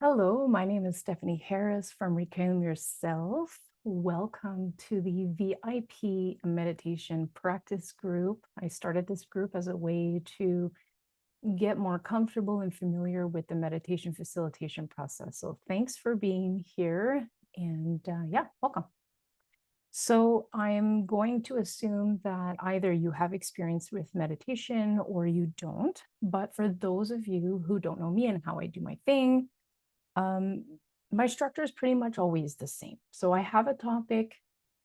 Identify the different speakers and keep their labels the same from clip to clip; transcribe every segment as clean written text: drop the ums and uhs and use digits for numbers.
Speaker 1: Hello, my name is Stephanie Harris from Reclaim Yourself. Welcome to the VIP meditation practice group. I started this group as a way to get more comfortable and familiar with the meditation facilitation process. So thanks for being here and yeah, welcome. So I'm going to assume that either you have experience with meditation or you don't. But for those of you who don't know me and how I do my thing, um, my structure is pretty much always the same. So I have a topic,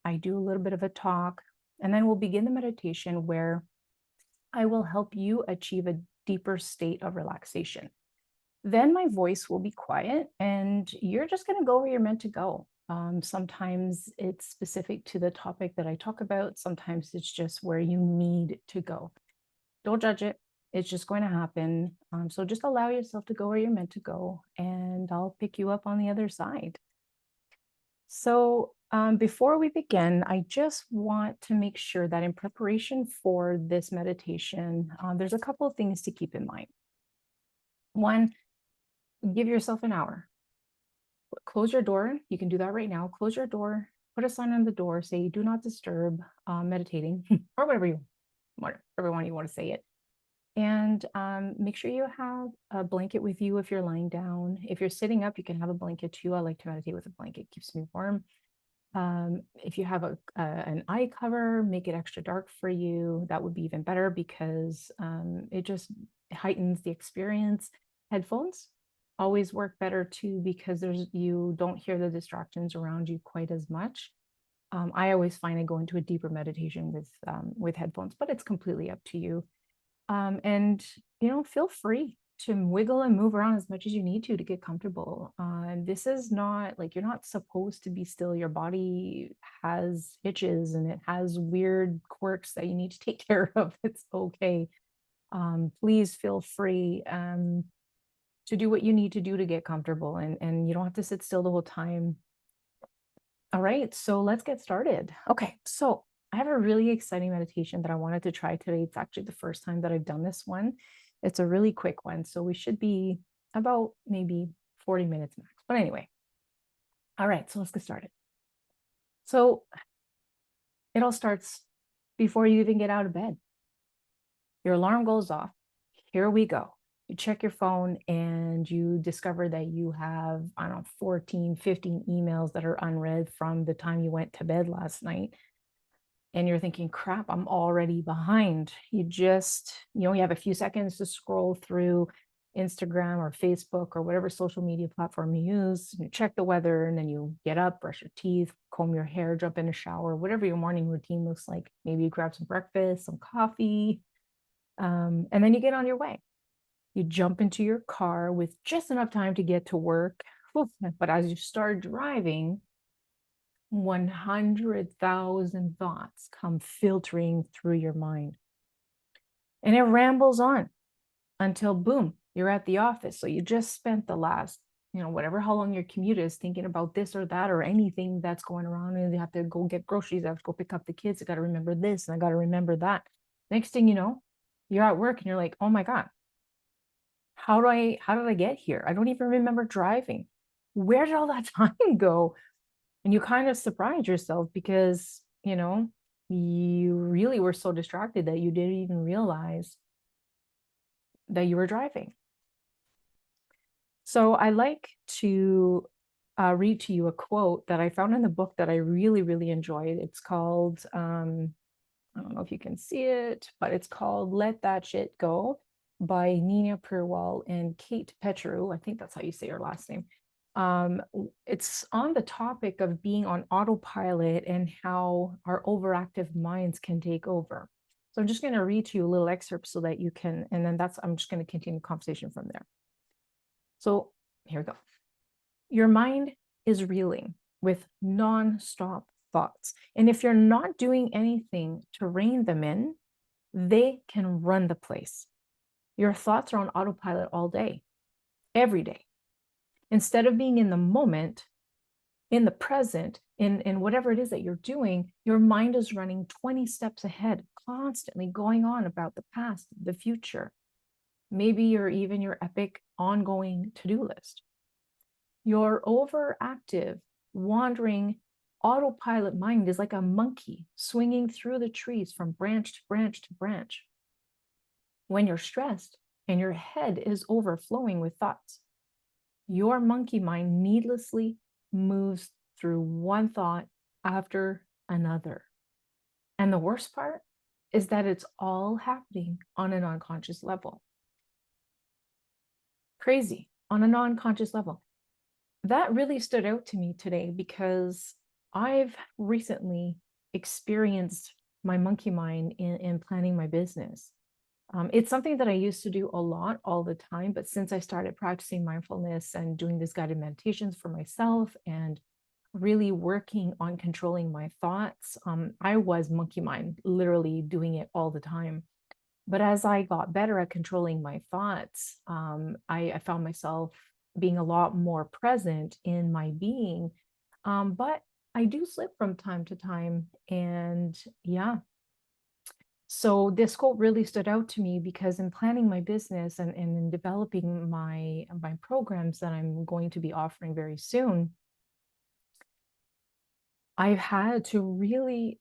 Speaker 1: I do a little bit of a talk, and then we'll begin the meditation where I will help you achieve a deeper state of relaxation. Then my voice will be quiet and you're just going to go where you're meant to go. Sometimes it's specific to the topic that I talk about. Sometimes it's just where you need to go. Don't judge it. It's just going to happen. So just allow yourself to go where you're meant to go, and I'll pick you up on the other side. So before we begin, I just want to make sure that in preparation for this meditation, there's a couple of things to keep in mind. One, give yourself an hour. Close your door. You can do that right now. Close your door. Put a sign on the door. Say "Do not disturb." Meditating, or whatever one you want to say it. And make sure you have a blanket with you if you're lying down. If you're sitting up, you can have a blanket too. I like to meditate with a blanket, keeps me warm. If you have an eye cover, make it extra dark for you. That would be even better because it just heightens the experience. Headphones always work better too because you don't hear the distractions around you quite as much. I always find I go into a deeper meditation with headphones, but it's completely up to you. And feel free to wiggle and move around as much as you need to get comfortable. This is not like you're not supposed to be still. Your body has itches and it has weird quirks that you need to take care of. It's okay. Please feel free to do what you need to do to get comfortable, and you don't have to sit still the whole time. All right, so let's get started. Okay, so I have a really exciting meditation that I wanted to try today. It's actually the first time that I've done this one. It's a really quick one, so we should be about maybe 40 minutes max. But anyway, all right, so let's get started. So it all starts before you even get out of bed. Your alarm goes off. Here we go. You check your phone and you discover that you have, I don't know, 14, 15 emails that are unread from the time you went to bed last night. And you're thinking, crap, I'm already behind. You have a few seconds to scroll through Instagram or Facebook or whatever social media platform you use. You check the weather and then you get up, brush your teeth, comb your hair, jump in a shower, whatever your morning routine looks like. Maybe you grab some breakfast, some coffee, and then you get on your way. You jump into your car with just enough time to get to work. But as you start driving, 100,000 thoughts come filtering through your mind. And it rambles on until boom, you're at the office. So you just spent the last, whatever, how long your commute is, thinking about this or that or anything that's going around. And you have to go get groceries. I have to go pick up the kids. I got to remember this and I got to remember that. Next thing you know, you're at work and you're like, oh my God, how did I get here? I don't even remember driving. Where did all that time go? And you kind of surprise yourself because, you really were so distracted that you didn't even realize that you were driving. So I like to read to you a quote that I found in the book that I really, really enjoyed. It's called, I don't know if you can see it, but it's called Let That Shit Go by Nina Purwell and Kate Petru. I think that's how you say her last name. It's on the topic of being on autopilot and how our overactive minds can take over. So I'm just going to read to you a little excerpt so that you can, and then I'm just going to continue the conversation from there. So here we go. Your mind is reeling with non-stop thoughts. And if you're not doing anything to rein them in, they can run the place. Your thoughts are on autopilot all day, every day. Instead of being in the moment, in the present, in whatever it is that you're doing, your mind is running 20 steps ahead, constantly going on about the past, the future, maybe even your epic ongoing to-do list. Your overactive, wandering autopilot mind is like a monkey swinging through the trees from branch to branch to branch. When you're stressed and your head is overflowing with thoughts, your monkey mind needlessly moves through one thought after another. And the worst part is that it's all happening on an unconscious level. Crazy, on a non-conscious level. That really stood out to me today because I've recently experienced my monkey mind in planning my business. It's something that I used to do a lot all the time, but since I started practicing mindfulness and doing these guided meditations for myself and really working on controlling my thoughts, I was monkey mind, literally doing it all the time. But as I got better at controlling my thoughts, I found myself being a lot more present in my being. But I do slip from time to time. And yeah, so this quote really stood out to me because in planning my business and in developing my programs that I'm going to be offering very soon, I've had to really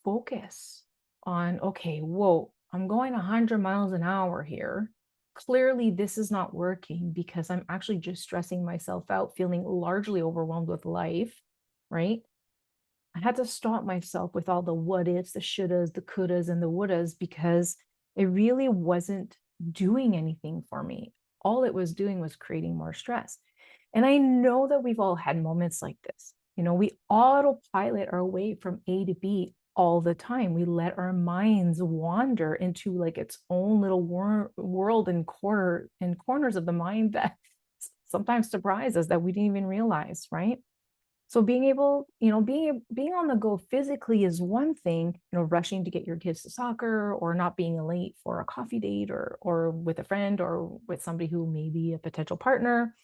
Speaker 1: focus on, okay, whoa, I'm going 100 miles an hour here. Clearly, this is not working because I'm actually just stressing myself out, feeling largely overwhelmed with life, right? I had to stop myself with all the what ifs, the shouldas, the couldas, and the wouldas because it really wasn't doing anything for me. All it was doing was creating more stress. And I know that we've all had moments like this. You know, we autopilot our way from A to B all the time. We let our minds wander into like its own little world and corners of the mind that sometimes surprise us that we didn't even realize, right? So being able, being on the go physically is one thing, rushing to get your kids to soccer or not being late for a coffee date or with a friend or with somebody who may be a potential partner.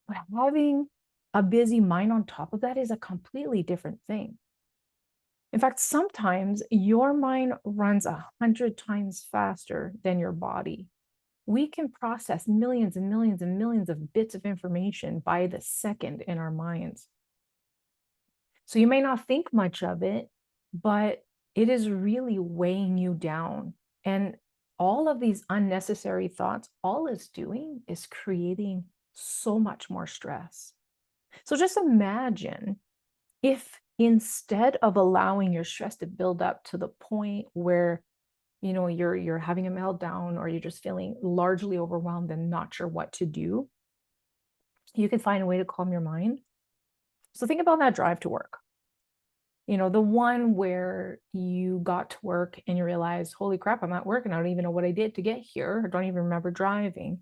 Speaker 1: But having a busy mind on top of that is a completely different thing. In fact, sometimes your mind runs 100 times faster than your body. We can process millions and millions and millions of bits of information by the second in our minds. So you may not think much of it, but it is really weighing you down. And all of these unnecessary thoughts, all it's doing is creating so much more stress. So just imagine if instead of allowing your stress to build up to the point where you're having a meltdown or you're just feeling largely overwhelmed and not sure what to do, you can find a way to calm your mind. So think about that drive to work. The one where you got to work and you realize, holy crap, I'm at work and I don't even know what I did to get here. I don't even remember driving.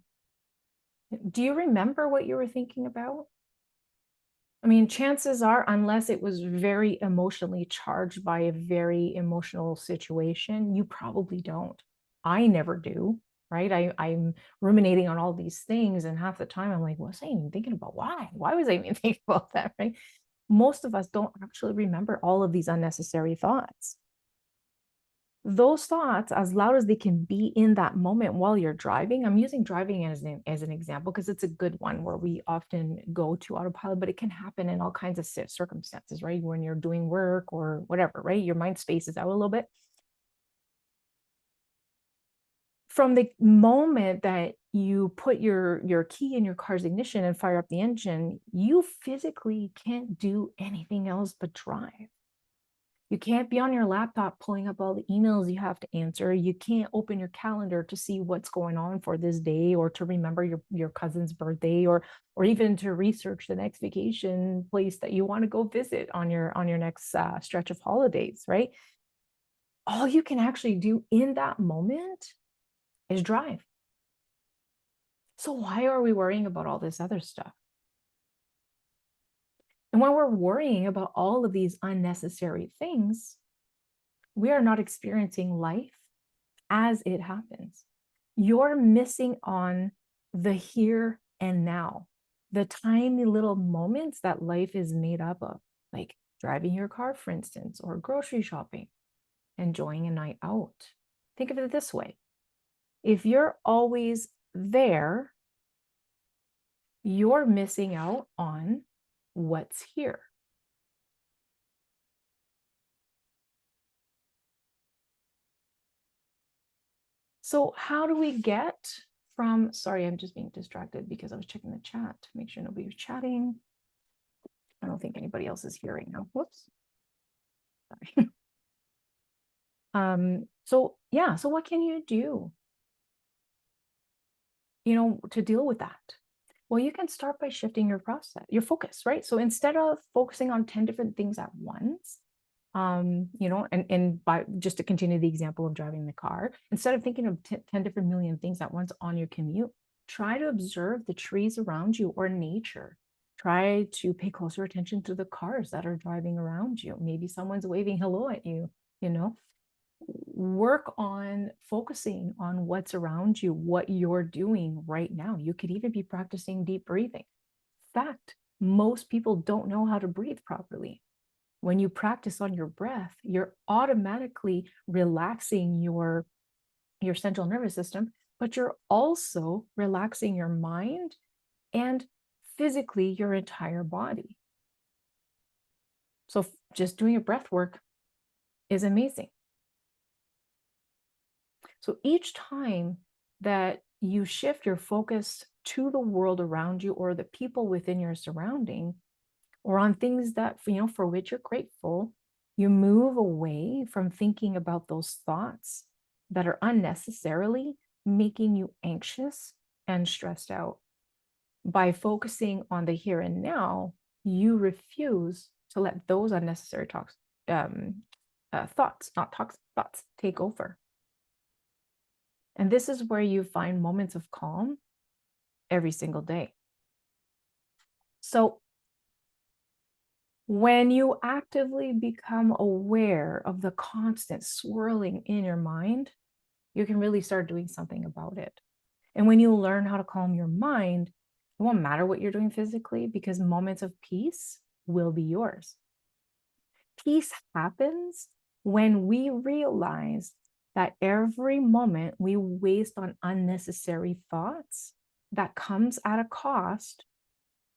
Speaker 1: Do you remember what you were thinking about? I mean, chances are, unless it was very emotionally charged by a very emotional situation, you probably don't. I never do, right? I'm ruminating on all these things, and half the time I'm like, what was I even thinking about? Why? Why was I even thinking about that, right? Most of us don't actually remember all of these unnecessary thoughts. Those thoughts, as loud as they can be in that moment while you're driving, I'm using driving as an example because it's a good one where we often go to autopilot, but it can happen in all kinds of circumstances, right? When you're doing work or whatever, right? Your mind spaces out a little bit. From the moment that you put your key in your car's ignition and fire up the engine, you physically can't do anything else but drive. You can't be on your laptop pulling up all the emails you have to answer. You can't open your calendar to see what's going on for this day or to remember your cousin's birthday or even to research the next vacation place that you want to go visit on your next stretch of holidays, right? All you can actually do in that moment is drive. So why are we worrying about all this other stuff? And when we're worrying about all of these unnecessary things, we are not experiencing life as it happens. You're missing on the here and now, the tiny little moments that life is made up of, like driving your car, for instance, or grocery shopping, enjoying a night out. Think of it this way. If you're always there, you're missing out on what's here. So how do we get from, sorry, I'm just being distracted because I was checking the chat to make sure nobody was chatting. I don't think anybody else is here right now. Whoops. Sorry. So yeah, so what can you do, to deal with that? Well, you can start by shifting your focus, right? So instead of focusing on 10 different things at once, and by just to continue the example of driving the car, instead of thinking of 10 different million things at once on your commute, try to observe the trees around you or nature. Try to pay closer attention to the cars that are driving around you. Maybe someone's waving hello at you, you know. Work on focusing on what's around you, what you're doing right now. You could even be practicing deep breathing. In fact, most people don't know how to breathe properly. When you practice on your breath, you're automatically relaxing your central nervous system, but you're also relaxing your mind and physically your entire body. So just doing a breath work is amazing. So each time that you shift your focus to the world around you or the people within your surrounding, or on things that, for which you're grateful, you move away from thinking about those thoughts that are unnecessarily making you anxious and stressed out. By focusing on the here and now, you refuse to let those unnecessary thoughts, not toxic thoughts, take over. And this is where you find moments of calm every single day. So when you actively become aware of the constant swirling in your mind, you can really start doing something about it. And when you learn how to calm your mind, it won't matter what you're doing physically because moments of peace will be yours. Peace happens when we realize that every moment we waste on unnecessary thoughts that comes at a cost,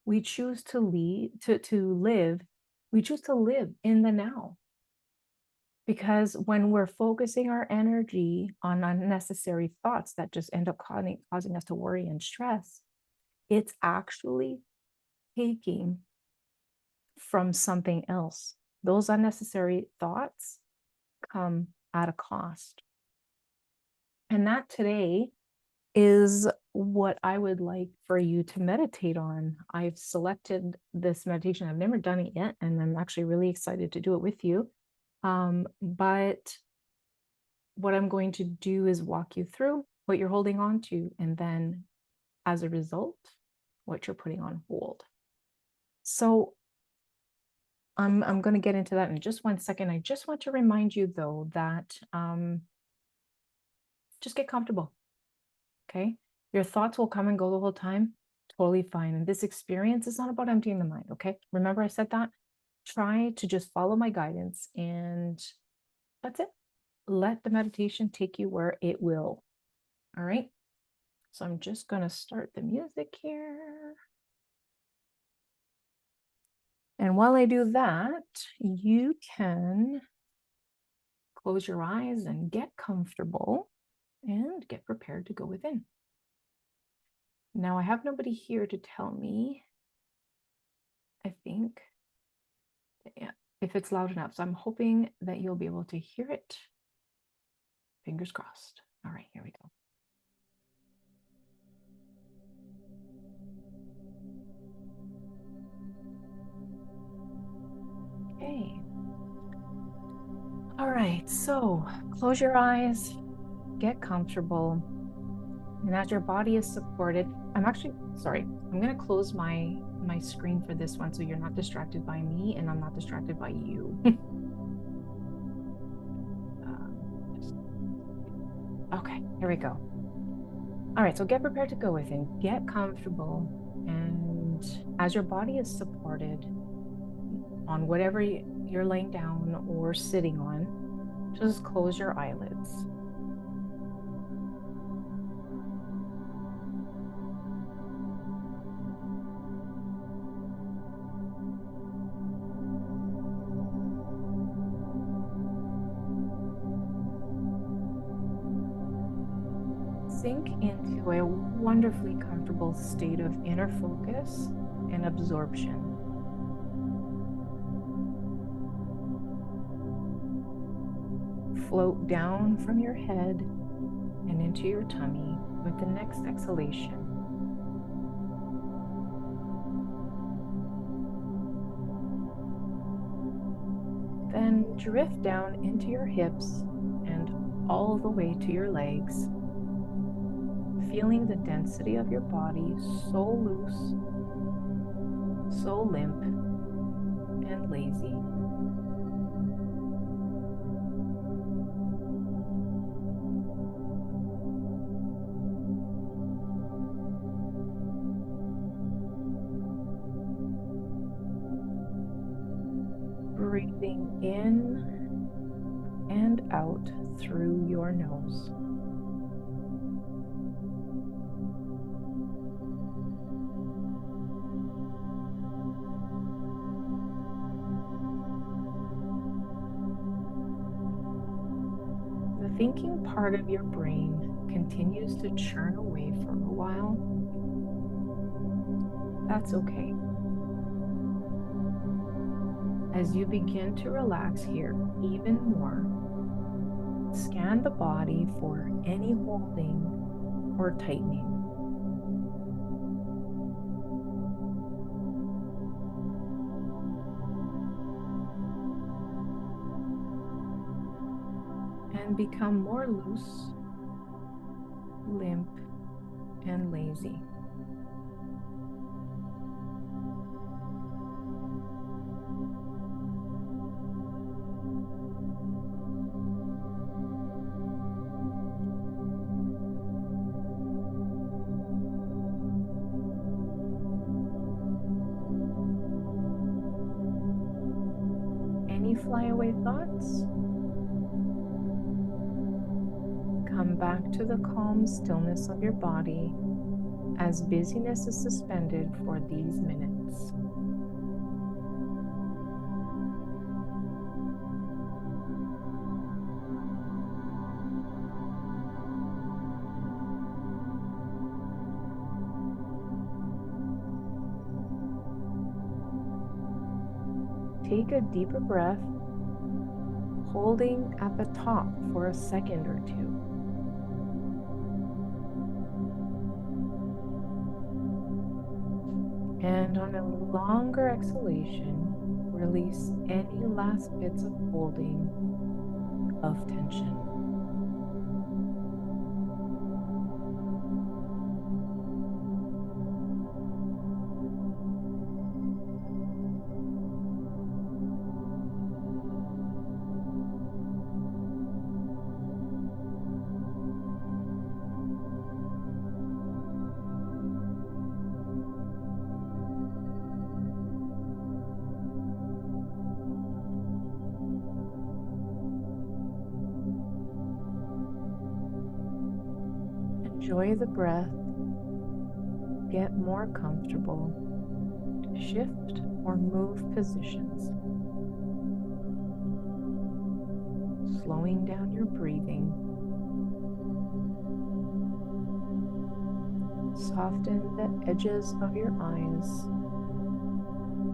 Speaker 1: we choose to live. We choose to live in the now. Because when we're focusing our energy on unnecessary thoughts that just end up causing us to worry and stress, it's actually taking from something else. Those unnecessary thoughts come at a cost. And that today is what I would like for you to meditate on. I've selected this meditation. I've never done it yet, and I'm actually really excited to do it with you. But what I'm going to do is walk you through what you're holding on to, and then as a result, what you're putting on hold. So I'm going to get into that in just 1 second. I just want to remind you, though, that just get comfortable. Okay. Your thoughts will come and go the whole time. Totally fine. And this experience is not about emptying the mind. Okay. Remember I said that? Try to just follow my guidance and that's it. Let the meditation take you where it will. All right. So I'm just going to start the music here. And while I do that, you can close your eyes and get comfortable and get prepared to go within. Now, I have nobody here to tell me, I think, yeah, if it's loud enough. So I'm hoping that you'll be able to hear it. Fingers crossed. All right, here we go. Okay. All right, so close your eyes, get comfortable. And as your body is supported, I'm going to close my screen for this one so you're not distracted by me and I'm not distracted by you. Okay, here we go. All right, so get prepared to go within, get comfortable. And as your body is supported on whatever you're laying down or sitting on, just close your eyelids. Sink into a wonderfully comfortable state of inner focus and absorption. Float down from your head and into your tummy with the next exhalation. Then drift down into your hips and all the way to your legs, feeling the density of your body so loose, so limp and lazy. Breathing in and out through your nose. The thinking part of your brain continues to churn away for a while. That's okay. As you begin to relax here even more, scan the body for any holding or tightening. And become more loose, limp, and lazy. Any flyaway thoughts? Come back to the calm stillness of your body as busyness is suspended for these minutes. Take a deeper breath, holding at the top for a second or two. And on a longer exhalation, release any last bits of holding of tension. Enjoy the breath, get more comfortable, shift or move positions, slowing down your breathing. Soften the edges of your eyes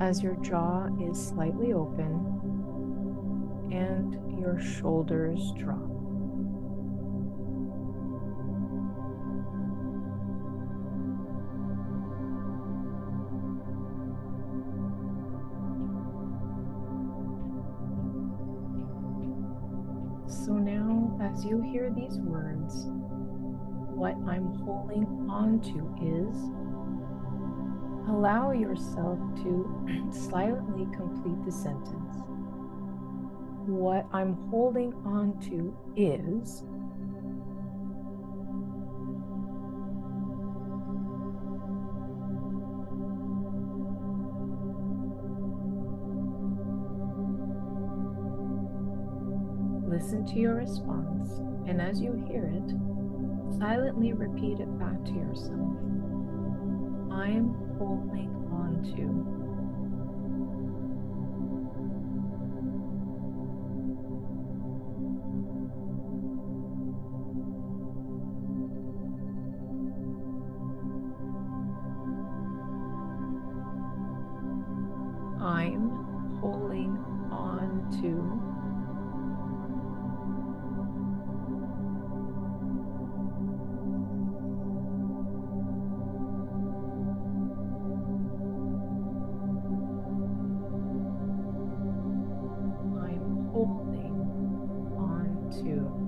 Speaker 1: as your jaw is slightly open and your shoulders drop. So now, as you hear these words, what I'm holding on to is, allow yourself to silently complete the sentence. What I'm holding on to is. Listen to your response, and as you hear it, silently repeat it back to yourself. I'm holding on to. I'm holding on to. I'm holding on to.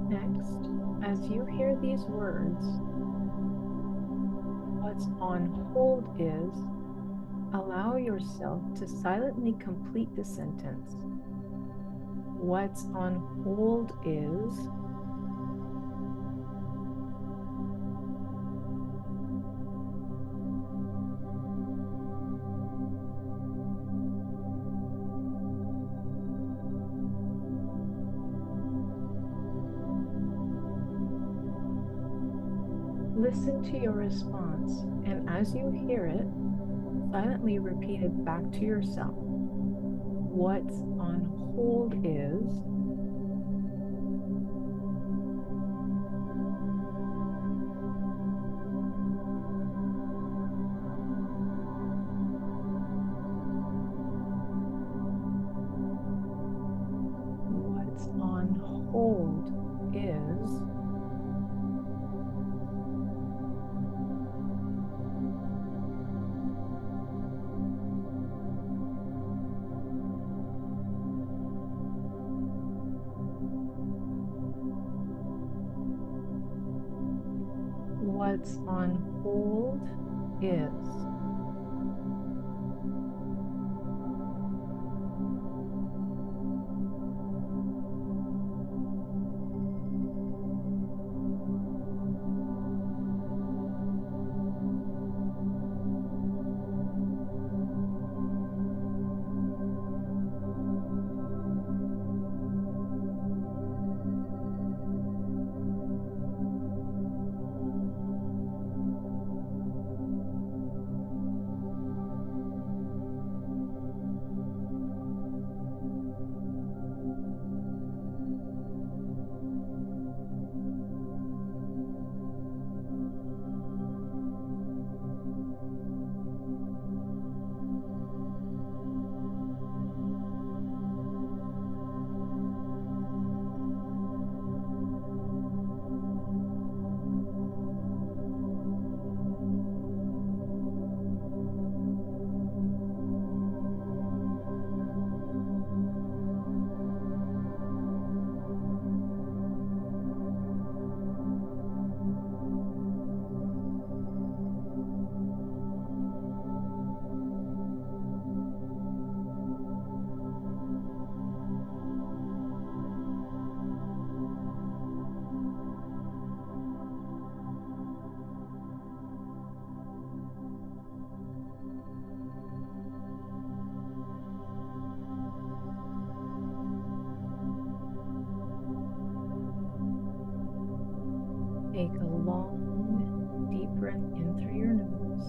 Speaker 1: Next, as you hear these words, what's on hold is allow yourself to silently complete the sentence. What's on hold is. Listen to your response, and as you hear it, silently repeat it back to yourself. What's on hold is. What's on hold is. What's on hold is. Take a long, deep breath in through your nose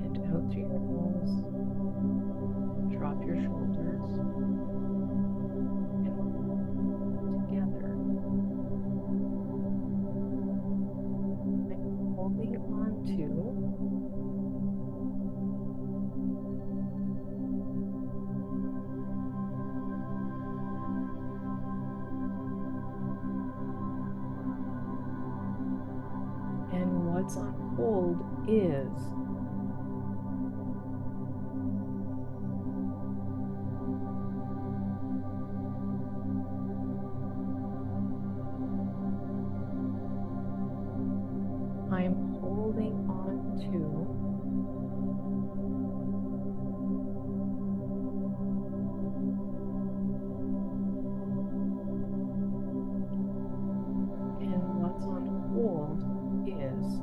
Speaker 1: and out through your nose holding on to. And what's on hold is. I'm holding on to. And what's on hold is.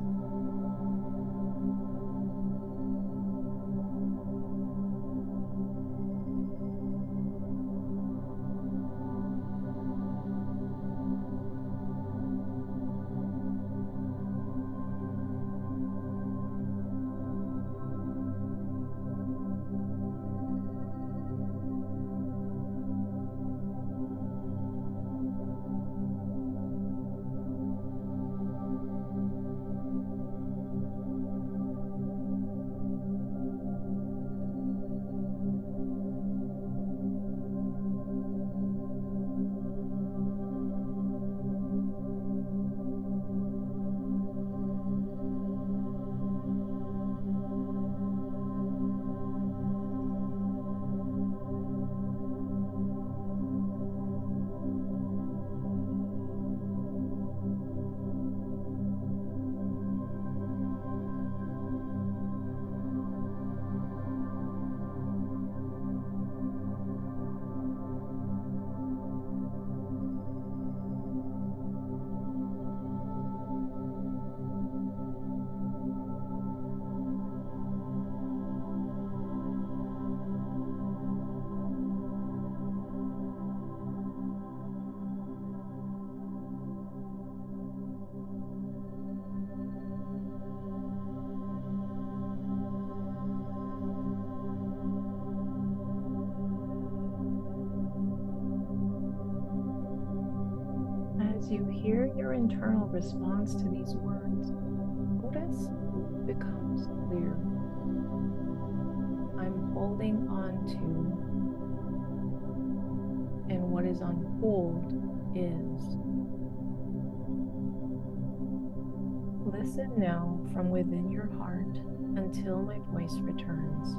Speaker 1: As you hear your internal response to these words, notice what becomes clear. I'm holding on to, and what is on hold is. Listen now from within your heart until my voice returns.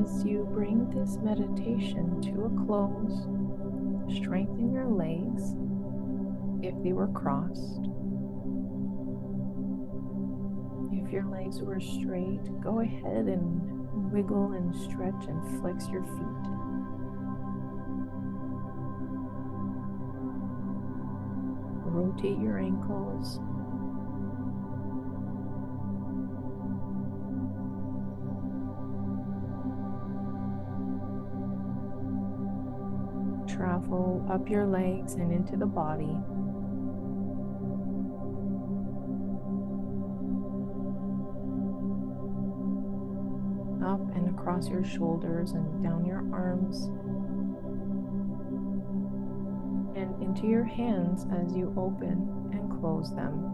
Speaker 1: as you bring this meditation to a close, strengthen your legs if they were crossed. If your legs were straight, go ahead and wiggle and stretch and flex your feet. Rotate your ankles. Travel up your legs and into the body. Up and across your shoulders and down your arms. And into your hands as you open and close them.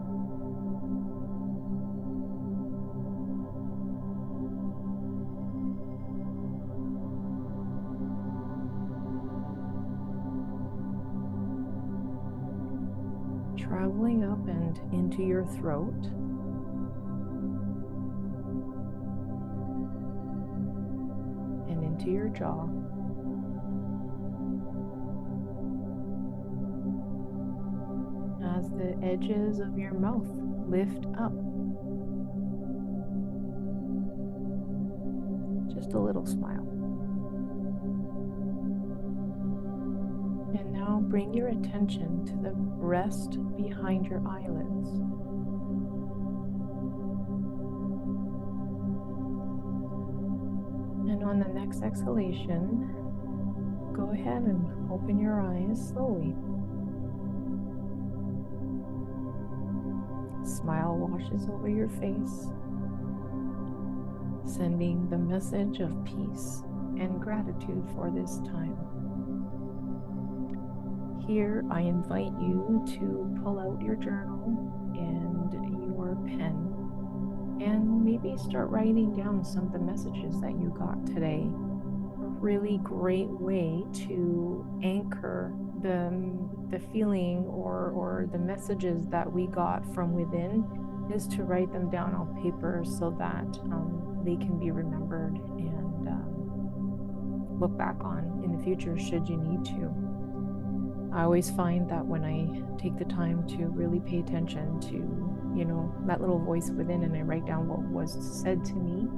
Speaker 1: Traveling up and into your throat. And into your jaw. As the edges of your mouth lift up. Just a little smile. And now bring your attention to the rest behind your eyelids. And on the next exhalation, go ahead and open your eyes slowly. Smile washes over your face, sending the message of peace and gratitude for this time. Here, I invite you to pull out your journal and your pen and maybe start writing down some of the messages that you got today. A really great way to anchor the feeling or the messages that we got from within is to write them down on paper so that they can be remembered and look back on in the future should you need to. I always find that when I take the time to really pay attention to, that little voice within and I write down what was said to me,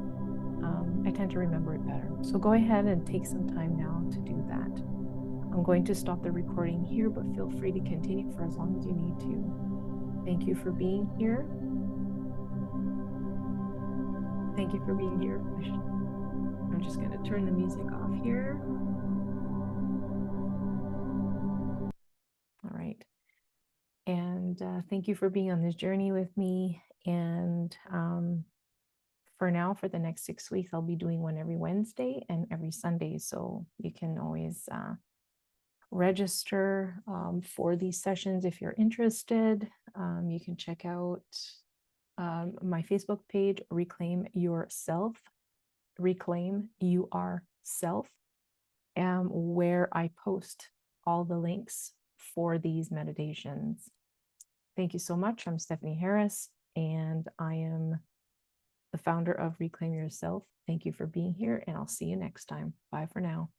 Speaker 1: I tend to remember it better. So go ahead and take some time now to do that. I'm going to stop the recording here, but feel free to continue for as long as you need to. Thank you for being here. Thank you for being here. I'm just going to turn the music off here. All right. And thank you for being on this journey with me. And for now, for the next 6 weeks, I'll be doing one every Wednesday and every Sunday. So you can always register for these sessions if you're interested. You can check out my Facebook page, Reclaim Yourself, Reclaim Yourself, where I post all the links for these meditations. Thank you so much. I'm Stephanie Harris, and I am the founder of Reclaim Yourself. Thank you for being here, and I'll see you next time. Bye for now.